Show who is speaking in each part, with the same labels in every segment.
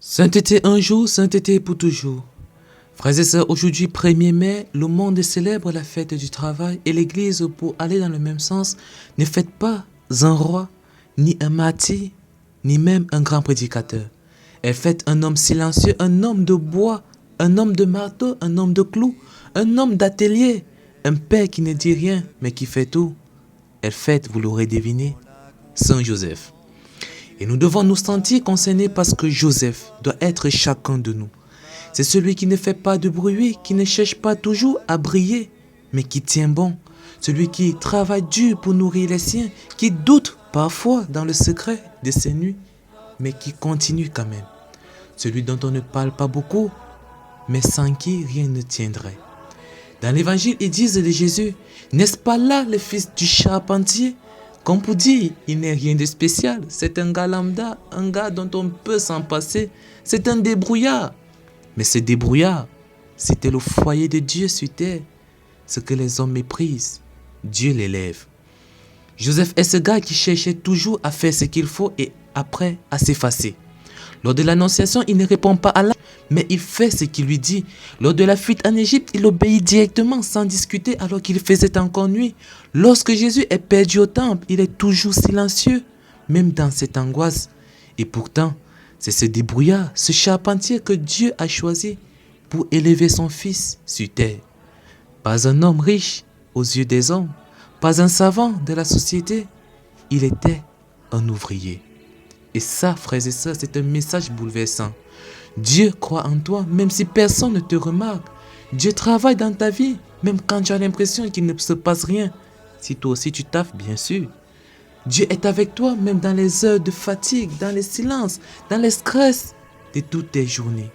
Speaker 1: Sainteté un jour, sainteté pour toujours. Frères et sœurs, aujourd'hui 1er mai, le monde célèbre la fête du travail et l'Église, pour aller dans le même sens, ne fête pas un roi, ni un martyr, ni même un grand prédicateur. Elle fête un homme silencieux, un homme de bois, un homme de marteau, un homme de clous, un homme d'atelier, un père qui ne dit rien mais qui fait tout. Elle fête, vous l'aurez deviné, Saint Joseph. Et nous devons nous sentir concernés parce que Joseph doit être chacun de nous. C'est celui qui ne fait pas de bruit, qui ne cherche pas toujours à briller, mais qui tient bon. Celui qui travaille dur pour nourrir les siens, qui doute parfois dans le secret de ses nuits, mais qui continue quand même. Celui dont on ne parle pas beaucoup, mais sans qui rien ne tiendrait. Dans l'évangile, ils disent de Jésus, n'est-ce pas là le fils du charpentier? Comme pour dire, il n'est rien de spécial. C'est un gars lambda, un gars dont on peut s'en passer. C'est un débrouillard. Mais ce débrouillard, c'était le foyer de Dieu sur terre. Ce que les hommes méprisent, Dieu l'élève. Joseph est ce gars qui cherchait toujours à faire ce qu'il faut et après à s'effacer. Lors de l'annonciation, il ne répond pas à l'ange, mais il fait ce qu'il lui dit. Lors de la fuite en Égypte, il obéit directement sans discuter alors qu'il faisait encore nuit. Lorsque Jésus est perdu au temple, il est toujours silencieux, même dans cette angoisse. Et pourtant, c'est ce débrouillard, ce charpentier que Dieu a choisi pour élever son fils sur terre. Pas un homme riche aux yeux des hommes, pas un savant de la société, il était un ouvrier. Et ça, frères et sœurs, c'est un message bouleversant. Dieu croit en toi, même si personne ne te remarque. Dieu travaille dans ta vie, même quand tu as l'impression qu'il ne se passe rien. Si toi aussi tu taffes, bien sûr. Dieu est avec toi, même dans les heures de fatigue, dans les silences, dans les stress de toutes tes journées.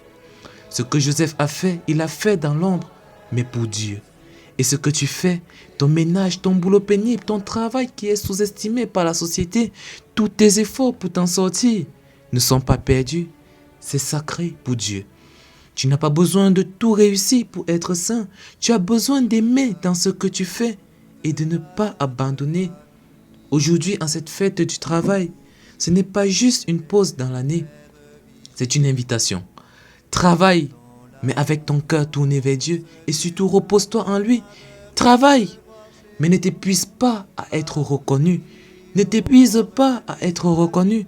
Speaker 1: Ce que Joseph a fait, il a fait dans l'ombre, mais pour Dieu. Et ce que tu fais, ton ménage, ton boulot pénible, ton travail qui est sous-estimé par la société, tous tes efforts pour t'en sortir ne sont pas perdus. C'est sacré pour Dieu. Tu n'as pas besoin de tout réussir pour être saint. Tu as besoin d'aimer dans ce que tu fais et de ne pas abandonner. Aujourd'hui, en cette fête du travail, ce n'est pas juste une pause dans l'année. C'est une invitation. Travaille, mais avec ton cœur tourné vers Dieu et surtout repose-toi en lui. Travaille, mais ne t'épuise pas à être reconnu. Ne t'épuise pas à être reconnu.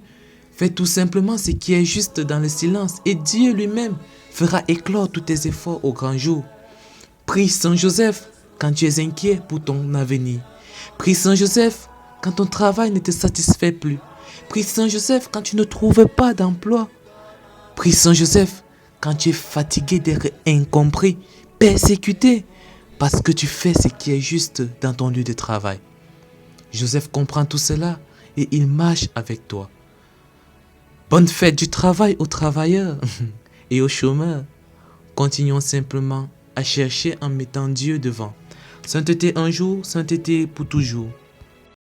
Speaker 1: Fais tout simplement ce qui est juste dans le silence et Dieu lui-même fera éclore tous tes efforts au grand jour. Prie Saint Joseph quand tu es inquiet pour ton avenir. Prie Saint Joseph quand ton travail ne te satisfait plus. Prie Saint Joseph quand tu ne trouves pas d'emploi. Prie Saint Joseph quand tu es fatigué d'être incompris, persécuté, parce que tu fais ce qui est juste dans ton lieu de travail. Joseph comprend tout cela et il marche avec toi. Bonne fête du travail aux travailleurs et aux chômeurs. Continuons simplement à chercher en mettant Dieu devant. Sainteté un jour, sainteté pour toujours.